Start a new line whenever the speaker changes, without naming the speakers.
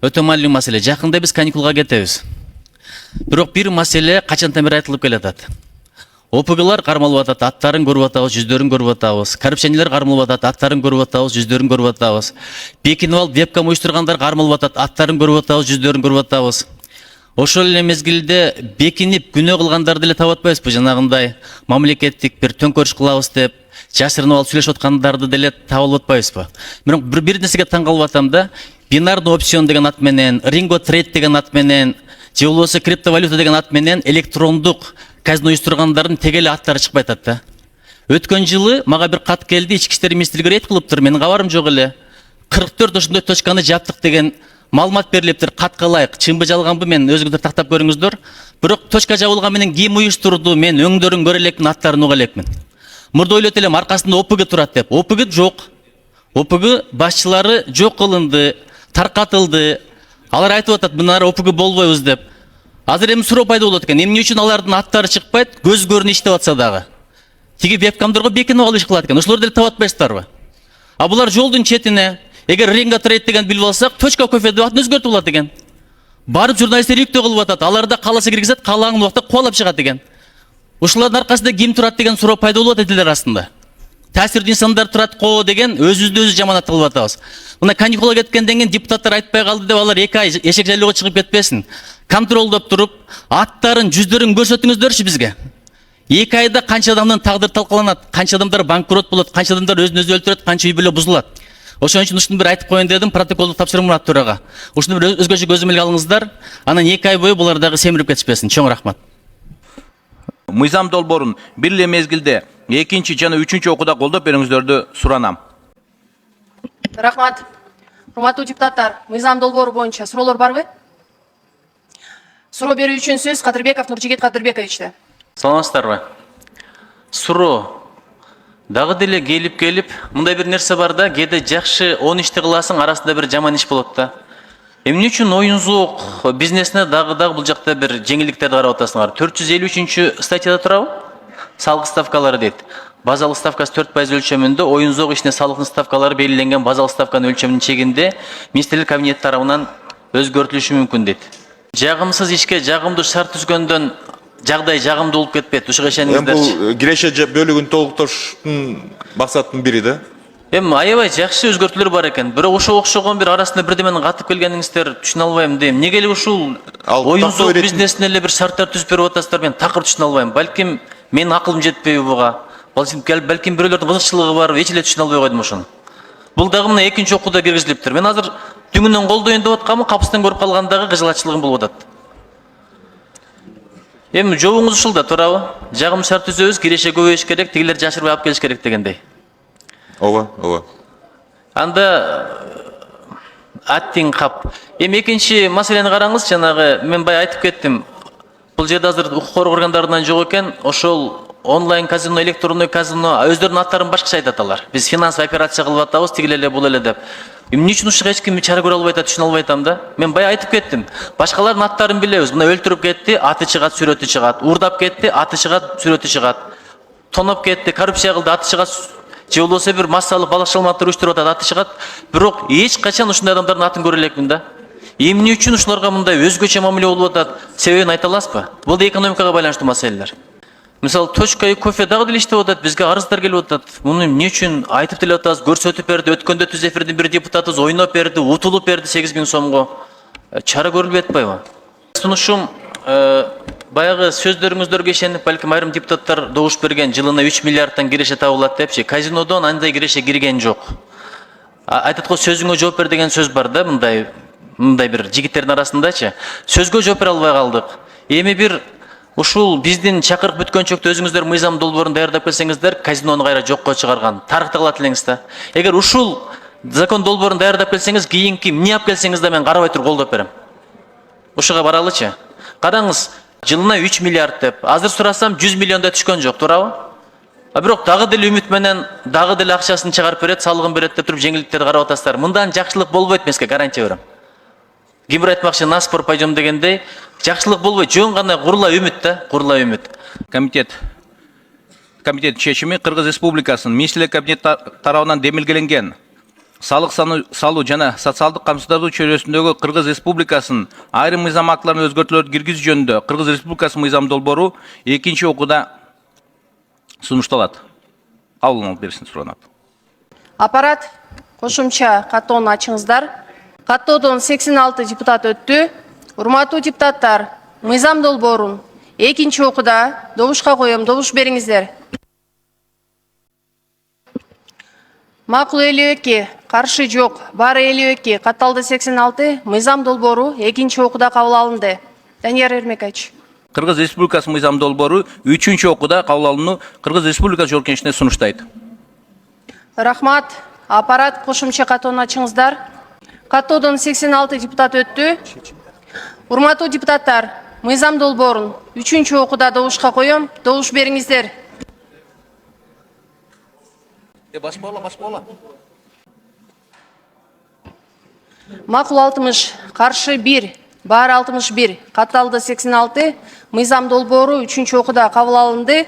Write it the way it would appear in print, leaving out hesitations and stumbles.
Өтө маанилүү маселе. Жакында биз каникулга кетебиз. Бирок бир маселе качантан бери айтылып келатат. ОПГлар кармалып атат, аттарын көрүп атабыз, жүздөрүн көрүп атабыз. Коррупционерлер кармалып атат, аттарын көрүп атабыз, жүздөрүн көрүп атабыз. Бекинип алып вебкам уюштургандар кармалып атат, аттарын көрүп атабыз, жүздөрүн көрүп атабыз. Ошол эле мезгилде бекинип күнөө кылгандарды деле таап атпайбызбы? Жанагындай мамлекеттик бир төңкөрүш кылабыз деп, жашырынып алып сүйлөшүп аткандарды деле таап алып атпайбызбы? Бирок бир нерсеге таң калып атам да, бинарный опцион деген ат менен, Ringo Trade деген ат менен, же болбосо криптовалюта деген ат менен электрондук казино уюштургандардын теге эле аттары чыкпай атат да. Өткөн жылы мага бир кат келди, Ички иштер министрлиги рейд кылыптыр, менин кабарым жок эле. 44 ошондой точканы жаптык деген маалымат берилиптир. Катка ылайык, чынбы жалганбы мен өзүңүздөр тактап көрүңүздөр. Бирок точка жабылган менен ким уюштурду, мен өңдөрүн көрө элекмин, аттарын уга элекмин. Мурда ойлойт элем аркасында ОПГ турат деп. ОПГ жок. ОПГ башчылары жок кылынды, таркатылды. Алар айтып атат, мынары ОПГ болбойбуз деп. Азыр эми суроо пайда болот экен. Эмне үчүн алардын аттары чыкпайт, көз көрүнө иштеп атса дагы. Тиги вебкамдарга бекинип алып иш кылат экен. Ошолор деле таап атпайсыздарбы? А булар жолдун четине, эгер Ringo Trade деген билип алсак, точка кофе деп атын өзгөртүп алат экен. Барып журналисттер иликтөө кылып атат. Алар да кааласа киргизет, каалаган убакта кубалап чыгат экен. Ушулардын аркасында ким турат деген суроо пайда болот элдер арасында. Таасирдүү инсандар турат го деген өзүбүздү өзү жаманат кылып атабыз. Мына каникулга кеткенден кийин депутаттар айтпай калды деп алар 2 ай эшек жайлоого чыгып кетпесин. Контролдоп туруп, аттарын, жүздөрүн көрсөтүңүздөрчү бизге. 2 айда канча адамдын тагдыры талкаланат, канча адамдар банкрот болот, канча адамдар өзүн өзү өлтүрөт, канча үй бүлө бузулат. Ошон үчүн ушуну бир айтып коеюн дедим, протоколду тапшырым Мурат төрага. Ушуну бир өзгөчө көзөмөл алыңыздар. Анан 2 ай бою булар дагы семирип кетишпесин. Чоң рахмат.
Мыйзам долбоорун бир эле мезгилде 2 жана 3 окууда колдоп бериңиздерди суранам.
Рахмат. Урматтуу депутаттар, мыйзам долбоору боюнча суроолор барбы? Суроо берүү үчүн сөз Кадырбеков Нуржигит Кадырбековичте.
Саламатсыздарбы? Суроо дагы деле келип, мындай бир нерсе бар да, кээде жакшы 10 ишти кыласың, арасында бир жаман иш болот да. Эмне үчүн оюнзук бизнесине дагы бул жакта бир жеңилдиктерди карап атасыңар? 453 статьяда турабы? Салык ставкалары дейт. Базалык ставкасы 4% өлчөмүндө оюнзук ишине салыктын ставкалары белгиленген базалык ставканын өлчөмүнүн чегинде Министрлер кабинети тарабынан өзгөртүлүшү мүмкүн дейт. Жагымсыз ишке жагымдуу шарт түзгөндөн жагдай жагымдуу болуп кетпейт. Ушуга ишениңиздерчи.
Бул киреше бөлүгүн толукторуштун максатынын бири да.
Эми аябай жакшы өзгөртүүлөр бар экен. Бирок ошого окшогон бир арасында бирдеменин катып келгениңиздер түшүнө албайм дейм. Эмнеге эле ушул оюнзук бизнесине эле бир шарттар түзүп берип атасыздар, мен такыр түшүнө албайм. Балким менин акылым жетпейби буга? Балким бирөөлөрдүн кызыкчылыгы бар, эч эле түшүнө албай койдум ошону. Бул дагы мына 2 окууда киргизилиптир. Мен азыр түңүнөн колдоюн деп атканмын, капыстан көрүп калгандагы кыжылатчылыгым болуп атат. Эми жобуңуз ушул да туурабы? Жагым шарт түзөбүз, киреше көбөйүш керек, тигилер жашырбай алып келиш керек дегендей.
Ооба.
Анда аттин кап. Эми экинчи маселени караңыз, жанагы мен бай айтып кеттим. Бул жерде азыр укук коргоо органдарынан жок экен, ошол онлайн казино, электрондой казино өздөрүнүн аттарын башкача айтат алар. Биз финансовый операция кылып атабыз, тигиле эле бул эле деп. Эмне үчүн ушуга эч ким чара көрө албай атат, түшүнө албай атам да. Мен бай айтып кеттим. Башкалардын аттарын билебиз. Мына өлтүрүп кетти, аты чыгат, сүрөтү чыгат. Уурдап кетти, аты чыгат, сүрөтү чыгат. Тоноп кетти, коррупция кылды, аты чыгат. Же болбосо бир массалык балык шалматтар уюштуруп атат, аты чыгат. Бирок эч качан ушундай адамдардын атын көрө элекмин да. Эмне үчүн ушуларга мындай өзгөчө мамиле болуп атат? Себебин айта аласызбы? Бул да экономикага байланыштуу маселелер. Мисалы, точка и кофе дагы деле иштеп атат, бизге арыздар келип атат. Муну эмне үчүн айтып деле атабыз, көрсөтүп берди, өткөндө түз эфирдин бир депутатыбыз ойноп берди, утулуп берди 8000 сомго. Чара көрүлбөй атпайбы? Сунушум баягы сөздөрүңүздөргө ишенип, балким айрым депутаттар добуш берген жылына 3 миллиардтан киреше табылат депчи. Казинодон андай киреше кирген жок. Айтат го сөзүңө жооп бер деген сөз бар да, мындай бир жигиттердин арасындачы. Сөзгө жооп бере албай калдык. Эми бир ушул биздин чакырык бүткөнчөктө өзүңүздөр мыйзам долбоорун даярдап келсеңиздер, казинону кайра жокко чыгарган тарыхта калат элеңиз да. Эгер ушул закон долбоорун даярдап келсеңиз, кийинки эмне алып келсеңиз да мен карабай туруп колдоп берем. Ушуга баралычы. Караңыз, жылына 3 миллиард деп, азыр сурасам 100 миллиондой түшкөн жок, туурабы? Бирок дагы деле үмүт менен дагы деле акчасын чыгарып берет, салыгын берет деп туруп жеңилдиктерди карап атасыздар. Мындан жакшылык болбойт, мен сизге гарантия берем. Кимбир айтмакчы, на спор пойдем дегендей, жакшылык болбойт, жөн гана курула үмүт да, курула үмүт.
Комитет чечими Кыргыз Республикасынын Министрлер кабинети тарабынан демилгеленген салык салуу жана социалдык камсыздандыруу чөйрөсүндөгү Кыргыз Республикасынын айрым мыйзам актыларына өзгөртүүлөрдү киргизүү жөнүндө Кыргыз Республикасынын мыйзам долбоору экинчи окууда сунушталат. Кабыл алып беришин суранат.
Аппарат кошумча каттоону ачыңыздар. Каттоодон 86 депутат өттү. Урматтуу депутаттар, мыйзам долбоорун экинчи окууда добушка коем, добуш бериңиздер. Макул 52, каршы жок, баары 52, катталды 86, мыйзам долбоору экинчи окууда кабыл алынды. Данияр Эрмекович.
Кыргыз Республикасынын мыйзам долбоору үчүнчү окууда кабыл алууну Кыргыз Республикасы Жогорку Кеңешине сунуштайт.
Рахмат. Аппарат кошумча каттоону ачыңыздар. Каттоодон 86 депутат өттү. Урматтуу депутаттар, мыйзам долбоорун үчүнчү окууда добушка коем, добуш бериңиздер. Макул 60, каршы 1, баары 61, катталды 86, мыйзам долбоору үчүнчү окууда кабыл алынды.